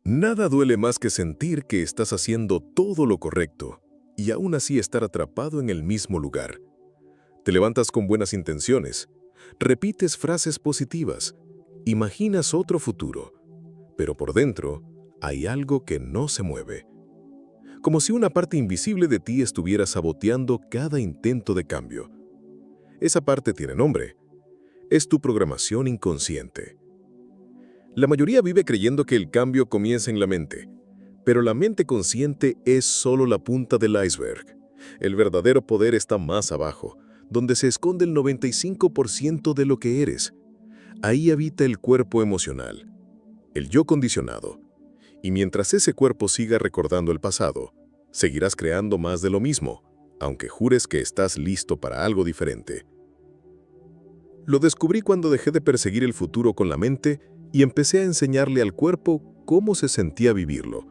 Nada duele más que sentir que estás haciendo todo lo correcto y aún así estar atrapado en el mismo lugar. Te levantas con buenas intenciones, repites frases positivas, imaginas otro futuro, pero por dentro hay algo que no se mueve. Como si una parte invisible de ti estuviera saboteando cada intento de cambio. Esa parte tiene nombre. Es tu programación inconsciente. La mayoría vive creyendo que el cambio comienza en la mente, pero la mente consciente es solo la punta del iceberg. El verdadero poder está más abajo, donde se esconde el 95% de lo que eres. Ahí habita el cuerpo emocional, el yo condicionado. Y mientras ese cuerpo siga recordando el pasado, seguirás creando más de lo mismo, aunque jures que estás listo para algo diferente. Lo descubrí cuando dejé de perseguir el futuro con la mente y empecé a enseñarle al cuerpo cómo se sentía vivirlo.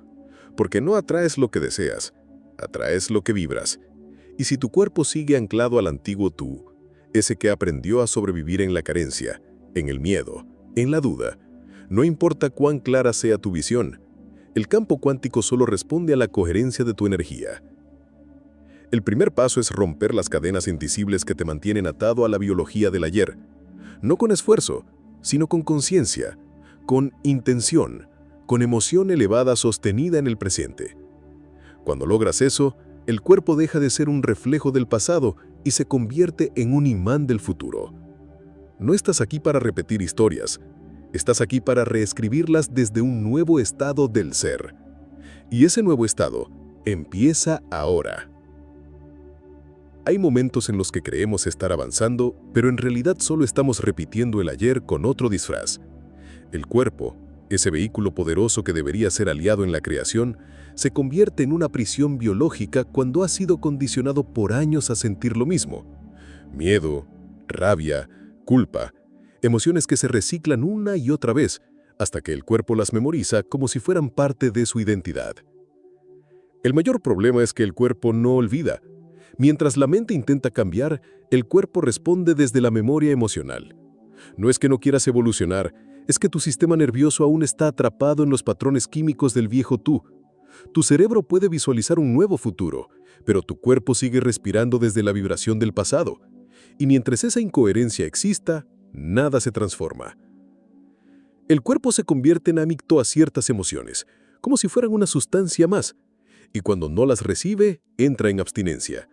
Porque no atraes lo que deseas, atraes lo que vibras. Y si tu cuerpo sigue anclado al antiguo tú, ese que aprendió a sobrevivir en la carencia, en el miedo, en la duda, no importa cuán clara sea tu visión, el campo cuántico solo responde a la coherencia de tu energía. El primer paso es romper las cadenas invisibles que te mantienen atado a la biología del ayer, no con esfuerzo, sino con conciencia, con intención, con emoción elevada sostenida en el presente. Cuando logras eso, el cuerpo deja de ser un reflejo del pasado y se convierte en un imán del futuro. No estás aquí para repetir historias, estás aquí para reescribirlas desde un nuevo estado del ser. Y ese nuevo estado empieza ahora. Hay momentos en los que creemos estar avanzando, pero en realidad solo estamos repitiendo el ayer con otro disfraz. El cuerpo, ese vehículo poderoso que debería ser aliado en la creación, se convierte en una prisión biológica cuando ha sido condicionado por años a sentir lo mismo. Miedo, rabia, culpa, emociones que se reciclan una y otra vez, hasta que el cuerpo las memoriza como si fueran parte de su identidad. El mayor problema es que el cuerpo no olvida. Mientras la mente intenta cambiar, el cuerpo responde desde la memoria emocional. No es que no quieras evolucionar, es que tu sistema nervioso aún está atrapado en los patrones químicos del viejo tú. Tu cerebro puede visualizar un nuevo futuro, pero tu cuerpo sigue respirando desde la vibración del pasado. Y mientras esa incoherencia exista, nada se transforma. El cuerpo se convierte en adicto a ciertas emociones, como si fueran una sustancia más, y cuando no las recibe, entra en abstinencia.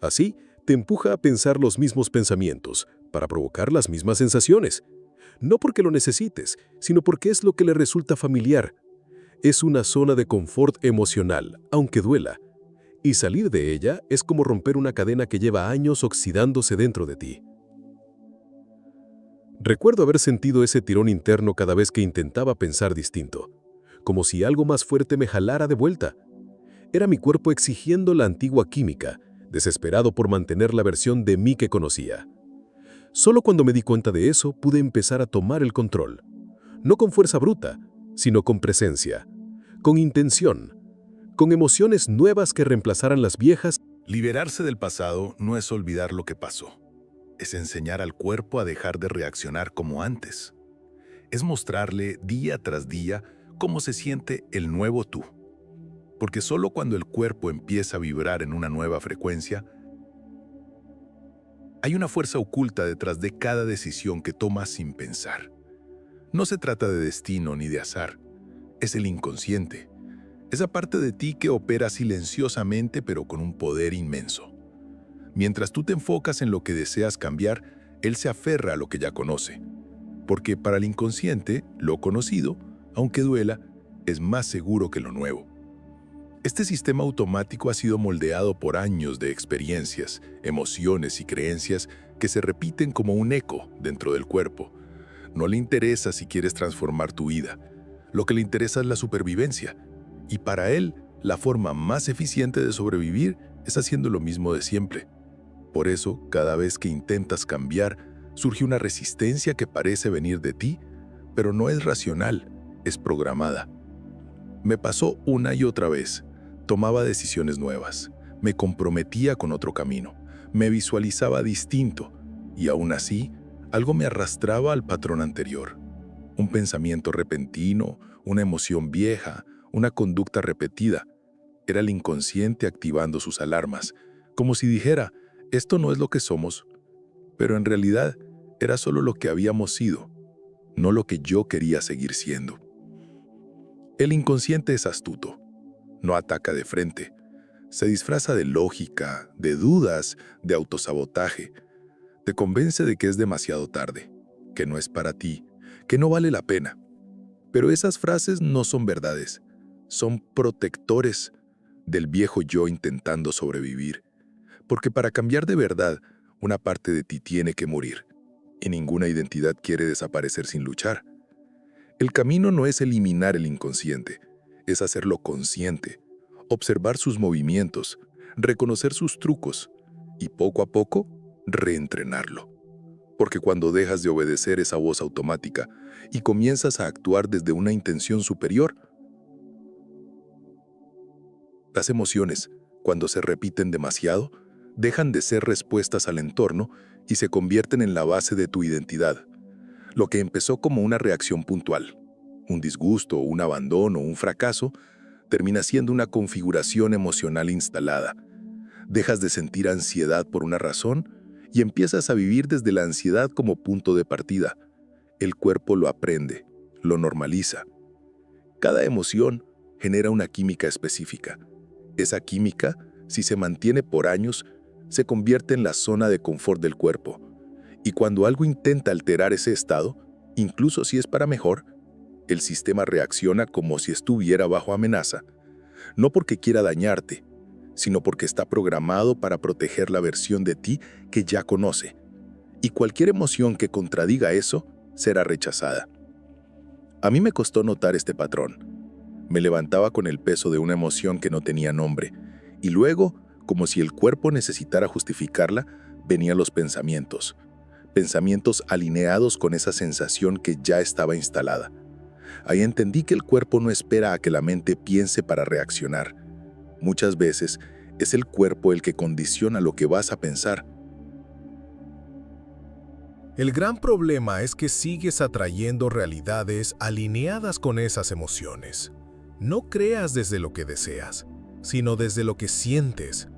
Así, te empuja a pensar los mismos pensamientos, para provocar las mismas sensaciones. No porque lo necesites, sino porque es lo que le resulta familiar. Es una zona de confort emocional, aunque duela. Y salir de ella es como romper una cadena que lleva años oxidándose dentro de ti. Recuerdo haber sentido ese tirón interno cada vez que intentaba pensar distinto, como si algo más fuerte me jalara de vuelta. Era mi cuerpo exigiendo la antigua química, desesperado por mantener la versión de mí que conocía. Solo cuando me di cuenta de eso pude empezar a tomar el control. No con fuerza bruta, sino con presencia, con intención, con emociones nuevas que reemplazaran las viejas. Liberarse del pasado no es olvidar lo que pasó. Es enseñar al cuerpo a dejar de reaccionar como antes. Es mostrarle día tras día cómo se siente el nuevo tú. Porque solo cuando el cuerpo empieza a vibrar en una nueva frecuencia, hay una fuerza oculta detrás de cada decisión que tomas sin pensar. No se trata de destino ni de azar, es el inconsciente. Esa parte de ti que opera silenciosamente pero con un poder inmenso. Mientras tú te enfocas en lo que deseas cambiar, él se aferra a lo que ya conoce. Porque para el inconsciente, lo conocido, aunque duela, es más seguro que lo nuevo. Este sistema automático ha sido moldeado por años de experiencias, emociones y creencias que se repiten como un eco dentro del cuerpo. No le interesa si quieres transformar tu vida. Lo que le interesa es la supervivencia. Y para él, la forma más eficiente de sobrevivir es haciendo lo mismo de siempre. Por eso, cada vez que intentas cambiar, surge una resistencia que parece venir de ti, pero no es racional, es programada. Me pasó una y otra vez. Tomaba decisiones nuevas, me comprometía con otro camino, me visualizaba distinto, y aún así, algo me arrastraba al patrón anterior. Un pensamiento repentino, una emoción vieja, una conducta repetida. Era el inconsciente activando sus alarmas, como si dijera, esto no es lo que somos, pero en realidad era solo lo que habíamos sido, no lo que yo quería seguir siendo. El inconsciente es astuto, no ataca de frente, se disfraza de lógica, de dudas, de autosabotaje. Te convence de que es demasiado tarde, que no es para ti, que no vale la pena. Pero esas frases no son verdades, son protectores del viejo yo intentando sobrevivir. Porque para cambiar de verdad, una parte de ti tiene que morir, y ninguna identidad quiere desaparecer sin luchar. El camino no es eliminar el inconsciente, es hacerlo consciente, observar sus movimientos, reconocer sus trucos y poco a poco reentrenarlo. Porque cuando dejas de obedecer esa voz automática y comienzas a actuar desde una intención superior, las emociones, cuando se repiten demasiado, dejan de ser respuestas al entorno y se convierten en la base de tu identidad. Lo que empezó como una reacción puntual, un disgusto, un abandono, un fracaso, termina siendo una configuración emocional instalada. Dejas de sentir ansiedad por una razón y empiezas a vivir desde la ansiedad como punto de partida. El cuerpo lo aprende, lo normaliza. Cada emoción genera una química específica. Esa química, si se mantiene por años, se convierte en la zona de confort del cuerpo. Y cuando algo intenta alterar ese estado, incluso si es para mejor, el sistema reacciona como si estuviera bajo amenaza, no porque quiera dañarte, sino porque está programado para proteger la versión de ti que ya conoce. Y cualquier emoción que contradiga eso será rechazada. A mí me costó notar este patrón. Me levantaba con el peso de una emoción que no tenía nombre, y luego, como si el cuerpo necesitara justificarla, venían los pensamientos. Pensamientos alineados con esa sensación que ya estaba instalada. Ahí entendí que el cuerpo no espera a que la mente piense para reaccionar. Muchas veces es el cuerpo el que condiciona lo que vas a pensar. El gran problema es que sigues atrayendo realidades alineadas con esas emociones. No creas desde lo que deseas, sino desde lo que sientes.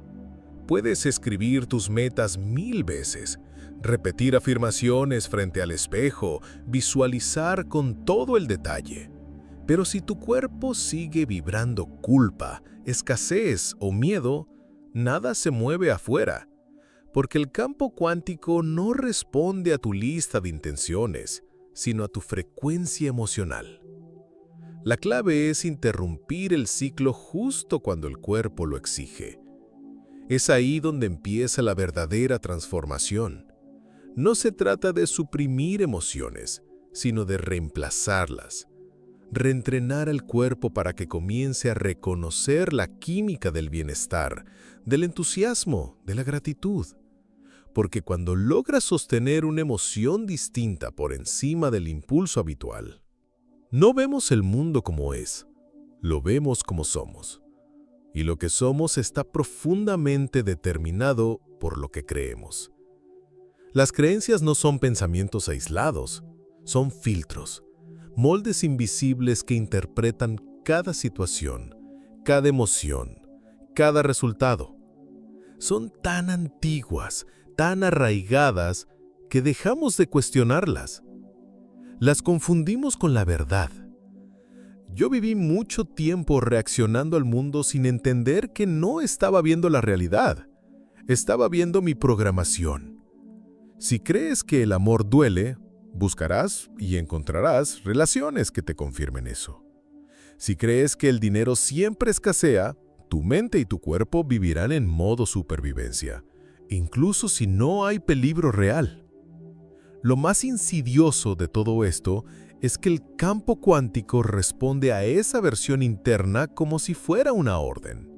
Puedes escribir tus metas 1000 veces, repetir afirmaciones frente al espejo, visualizar con todo el detalle. Pero si tu cuerpo sigue vibrando culpa, escasez o miedo, nada se mueve afuera, porque el campo cuántico no responde a tu lista de intenciones, sino a tu frecuencia emocional. La clave es interrumpir el ciclo justo cuando el cuerpo lo exige. Es ahí donde empieza la verdadera transformación. No se trata de suprimir emociones, sino de reemplazarlas. Reentrenar al cuerpo para que comience a reconocer la química del bienestar, del entusiasmo, de la gratitud. Porque cuando logras sostener una emoción distinta por encima del impulso habitual, no vemos el mundo como es, lo vemos como somos. Y lo que somos está profundamente determinado por lo que creemos. Las creencias no son pensamientos aislados, son filtros, moldes invisibles que interpretan cada situación, cada emoción, cada resultado. Son tan antiguas, tan arraigadas, que dejamos de cuestionarlas. Las confundimos con la verdad. Yo viví mucho tiempo reaccionando al mundo sin entender que no estaba viendo la realidad. Estaba viendo mi programación. Si crees que el amor duele, buscarás y encontrarás relaciones que te confirmen eso. Si crees que el dinero siempre escasea, tu mente y tu cuerpo vivirán en modo supervivencia, incluso si no hay peligro real. Lo más insidioso de todo esto es que el campo cuántico responde a esa versión interna como si fuera una orden.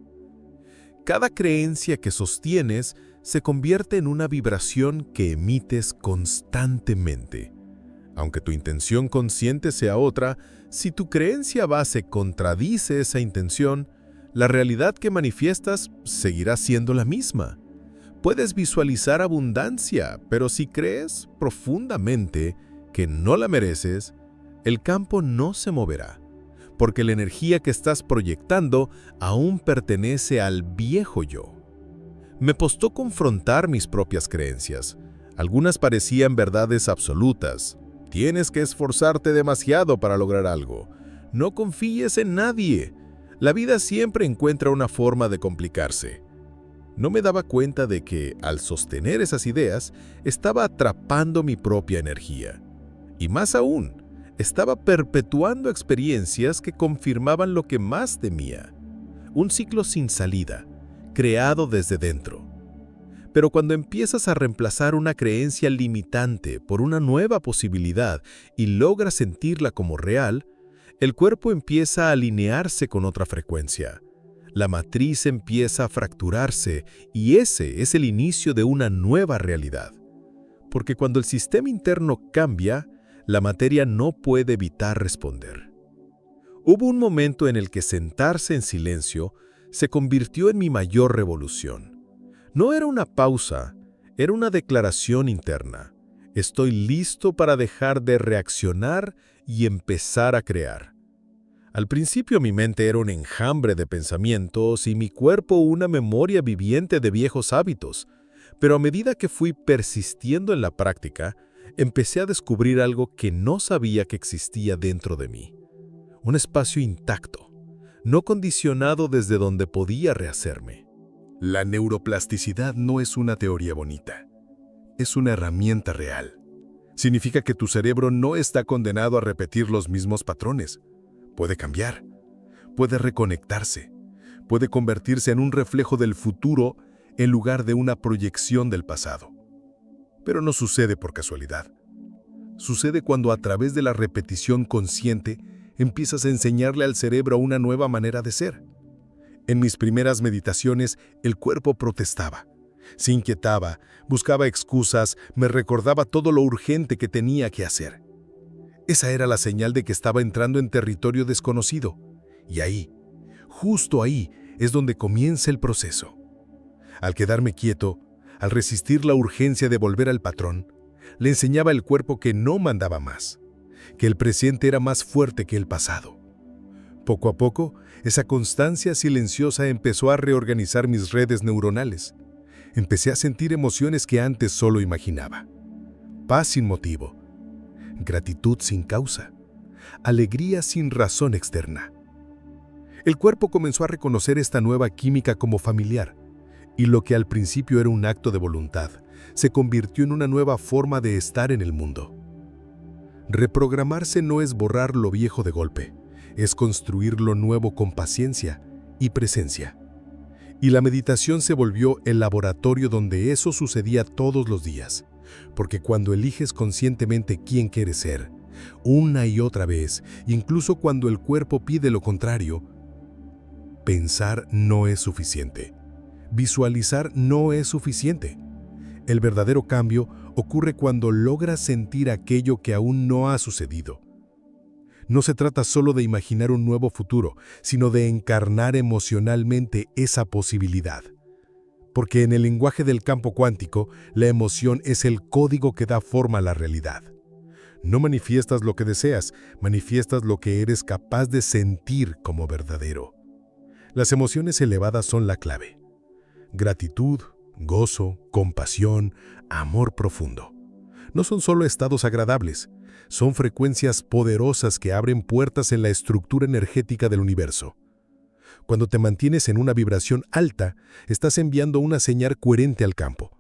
Cada creencia que sostienes se convierte en una vibración que emites constantemente. Aunque tu intención consciente sea otra, si tu creencia base contradice esa intención, la realidad que manifiestas seguirá siendo la misma. Puedes visualizar abundancia, pero si crees profundamente que no la mereces, el campo no se moverá, porque la energía que estás proyectando aún pertenece al viejo yo. Me costó confrontar mis propias creencias. Algunas parecían verdades absolutas. Tienes que esforzarte demasiado para lograr algo. No confíes en nadie. La vida siempre encuentra una forma de complicarse. No me daba cuenta de que, al sostener esas ideas, estaba atrapando mi propia energía. Y más aún, estaba perpetuando experiencias que confirmaban lo que más temía. Un ciclo sin salida, creado desde dentro. Pero cuando empiezas a reemplazar una creencia limitante por una nueva posibilidad y logras sentirla como real, el cuerpo empieza a alinearse con otra frecuencia. La matriz empieza a fracturarse y ese es el inicio de una nueva realidad. Porque cuando el sistema interno cambia, la materia no puede evitar responder. Hubo un momento en el que sentarse en silencio se convirtió en mi mayor revolución. No era una pausa, era una declaración interna. Estoy listo para dejar de reaccionar y empezar a crear. Al principio mi mente era un enjambre de pensamientos y mi cuerpo una memoria viviente de viejos hábitos, pero a medida que fui persistiendo en la práctica, empecé a descubrir algo que no sabía que existía dentro de mí. Un espacio intacto, no condicionado desde donde podía rehacerme. La neuroplasticidad no es una teoría bonita, es una herramienta real. Significa que tu cerebro no está condenado a repetir los mismos patrones. Puede cambiar, puede reconectarse, puede convertirse en un reflejo del futuro en lugar de una proyección del pasado. Pero no sucede por casualidad. Sucede cuando a través de la repetición consciente empiezas a enseñarle al cerebro una nueva manera de ser. En mis primeras meditaciones, el cuerpo protestaba, se inquietaba, buscaba excusas, me recordaba todo lo urgente que tenía que hacer. Esa era la señal de que estaba entrando en territorio desconocido. Y ahí, justo ahí, es donde comienza el proceso. Al quedarme quieto, al resistir la urgencia de volver al patrón, le enseñaba al cuerpo que no mandaba más, que el presente era más fuerte que el pasado. Poco a poco, esa constancia silenciosa empezó a reorganizar mis redes neuronales. Empecé a sentir emociones que antes solo imaginaba. Paz sin motivo, gratitud sin causa, alegría sin razón externa. El cuerpo comenzó a reconocer esta nueva química como familiar, y lo que al principio era un acto de voluntad, se convirtió en una nueva forma de estar en el mundo. Reprogramarse no es borrar lo viejo de golpe, es construir lo nuevo con paciencia y presencia. Y la meditación se volvió el laboratorio donde eso sucedía todos los días, porque cuando eliges conscientemente quién quieres ser, una y otra vez, incluso cuando el cuerpo pide lo contrario, pensar no es suficiente. Visualizar no es suficiente. El verdadero cambio ocurre cuando logras sentir aquello que aún no ha sucedido. No se trata solo de imaginar un nuevo futuro, sino de encarnar emocionalmente esa posibilidad. Porque en el lenguaje del campo cuántico, la emoción es el código que da forma a la realidad. No manifiestas lo que deseas, manifiestas lo que eres capaz de sentir como verdadero. Las emociones elevadas son la clave. Gratitud, gozo, compasión, amor profundo. No son solo estados agradables, son frecuencias poderosas que abren puertas en la estructura energética del universo. Cuando te mantienes en una vibración alta, estás enviando una señal coherente al campo.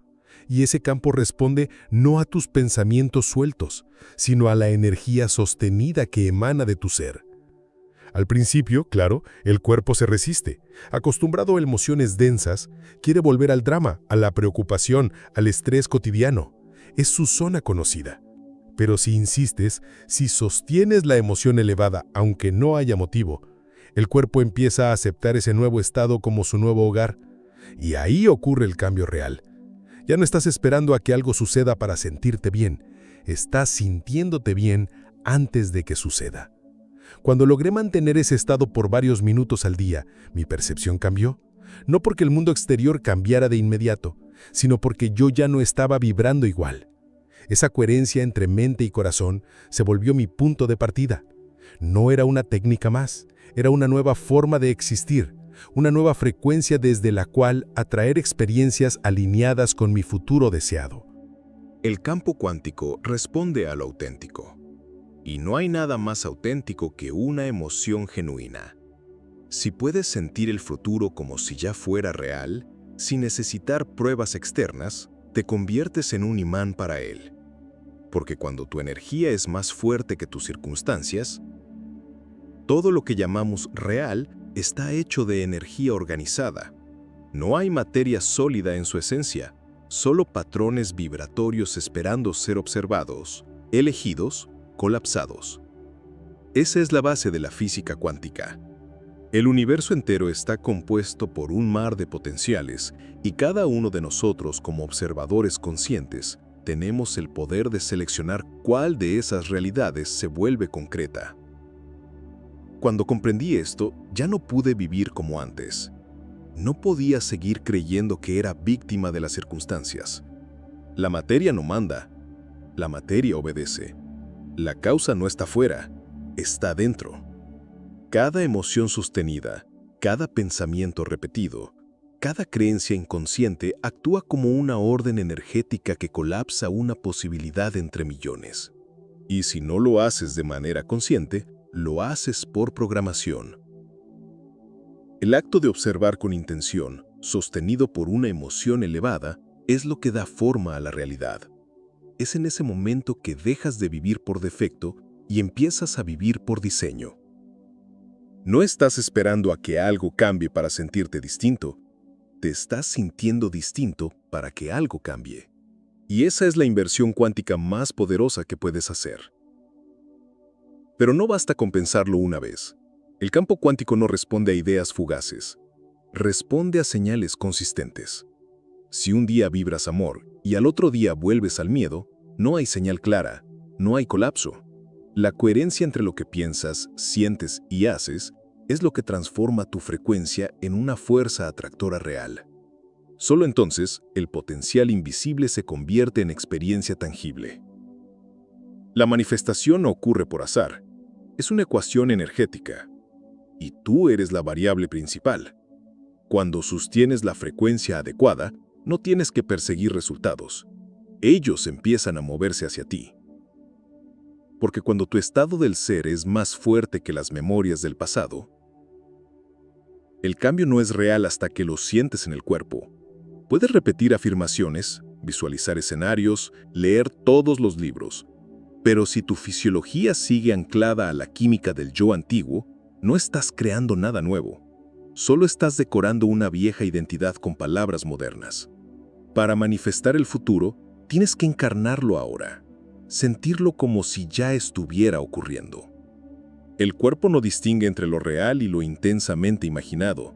Y ese campo responde no a tus pensamientos sueltos, sino a la energía sostenida que emana de tu ser. Al principio, claro, el cuerpo se resiste. Acostumbrado a emociones densas, quiere volver al drama, a la preocupación, al estrés cotidiano. Es su zona conocida. Pero si insistes, si sostienes la emoción elevada, aunque no haya motivo, el cuerpo empieza a aceptar ese nuevo estado como su nuevo hogar. Y ahí ocurre el cambio real. Ya no estás esperando a que algo suceda para sentirte bien. Estás sintiéndote bien antes de que suceda. Cuando logré mantener ese estado por varios minutos al día, mi percepción cambió. No porque el mundo exterior cambiara de inmediato, sino porque yo ya no estaba vibrando igual. Esa coherencia entre mente y corazón se volvió mi punto de partida. No era una técnica más, era una nueva forma de existir, una nueva frecuencia desde la cual atraer experiencias alineadas con mi futuro deseado. El campo cuántico responde a lo auténtico. Y no hay nada más auténtico que una emoción genuina. Si puedes sentir el futuro como si ya fuera real, sin necesitar pruebas externas, te conviertes en un imán para él. Porque cuando tu energía es más fuerte que tus circunstancias, todo lo que llamamos real está hecho de energía organizada. No hay materia sólida en su esencia, solo patrones vibratorios esperando ser observados, elegidos, colapsados. Esa es la base de la física cuántica. El universo entero está compuesto por un mar de potenciales y cada uno de nosotros como observadores conscientes tenemos el poder de seleccionar cuál de esas realidades se vuelve concreta. Cuando comprendí esto, ya no pude vivir como antes. No podía seguir creyendo que era víctima de las circunstancias. La materia no manda, la materia obedece. La causa no está fuera, está dentro. Cada emoción sostenida, cada pensamiento repetido, cada creencia inconsciente actúa como una orden energética que colapsa una posibilidad entre millones. Y si no lo haces de manera consciente, lo haces por programación. El acto de observar con intención, sostenido por una emoción elevada, es lo que da forma a la realidad. Es en ese momento que dejas de vivir por defecto y empiezas a vivir por diseño. No estás esperando a que algo cambie para sentirte distinto. Te estás sintiendo distinto para que algo cambie. Y esa es la inversión cuántica más poderosa que puedes hacer. Pero no basta con pensarlo una vez. El campo cuántico no responde a ideas fugaces. Responde a señales consistentes. Si un día vibras amor y al otro día vuelves al miedo, no hay señal clara, no hay colapso. La coherencia entre lo que piensas, sientes y haces es lo que transforma tu frecuencia en una fuerza atractora real. Solo entonces, el potencial invisible se convierte en experiencia tangible. La manifestación no ocurre por azar. Es una ecuación energética. Y tú eres la variable principal. Cuando sostienes la frecuencia adecuada, no tienes que perseguir resultados. Ellos empiezan a moverse hacia ti. Porque cuando tu estado del ser es más fuerte que las memorias del pasado, el cambio no es real hasta que lo sientes en el cuerpo. Puedes repetir afirmaciones, visualizar escenarios, leer todos los libros, pero si tu fisiología sigue anclada a la química del yo antiguo, no estás creando nada nuevo. Solo estás decorando una vieja identidad con palabras modernas. Para manifestar el futuro, tienes que encarnarlo ahora, sentirlo como si ya estuviera ocurriendo. El cuerpo no distingue entre lo real y lo intensamente imaginado.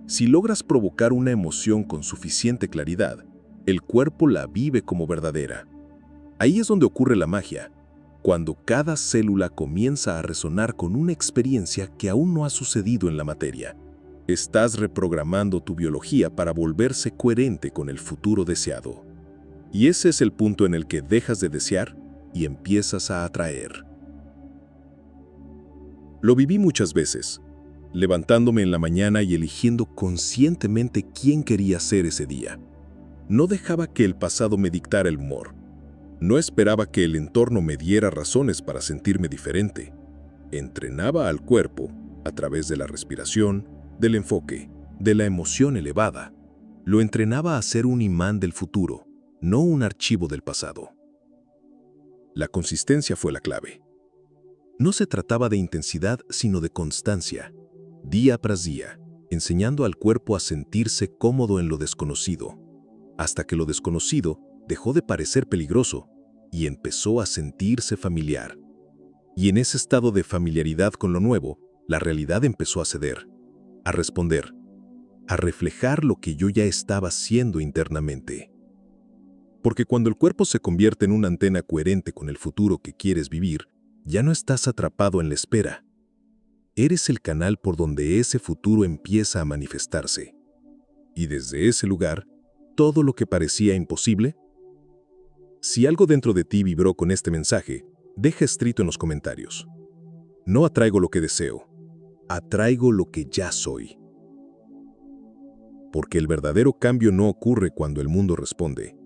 Si logras provocar una emoción con suficiente claridad, el cuerpo la vive como verdadera. Ahí es donde ocurre la magia, cuando cada célula comienza a resonar con una experiencia que aún no ha sucedido en la materia. Estás reprogramando tu biología para volverse coherente con el futuro deseado. Y ese es el punto en el que dejas de desear y empiezas a atraer. Lo viví muchas veces, levantándome en la mañana y eligiendo conscientemente quién quería ser ese día. No dejaba que el pasado me dictara el humor. No esperaba que el entorno me diera razones para sentirme diferente. Entrenaba al cuerpo a través de la respiración, del enfoque, de la emoción elevada. Lo entrenaba a ser un imán del futuro, no un archivo del pasado. La consistencia fue la clave. No se trataba de intensidad, sino de constancia, día tras día, enseñando al cuerpo a sentirse cómodo en lo desconocido, hasta que lo desconocido dejó de parecer peligroso y empezó a sentirse familiar. Y en ese estado de familiaridad con lo nuevo, la realidad empezó a ceder, a responder, a reflejar lo que yo ya estaba siendo internamente. Porque cuando el cuerpo se convierte en una antena coherente con el futuro que quieres vivir, ya no estás atrapado en la espera. Eres el canal por donde ese futuro empieza a manifestarse. Y desde ese lugar, todo lo que parecía imposible. Si algo dentro de ti vibró con este mensaje, deja escrito en los comentarios. No atraigo lo que deseo, atraigo lo que ya soy. Porque el verdadero cambio no ocurre cuando el mundo responde.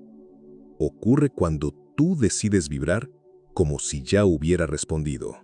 Ocurre cuando tú decides vibrar como si ya hubiera respondido.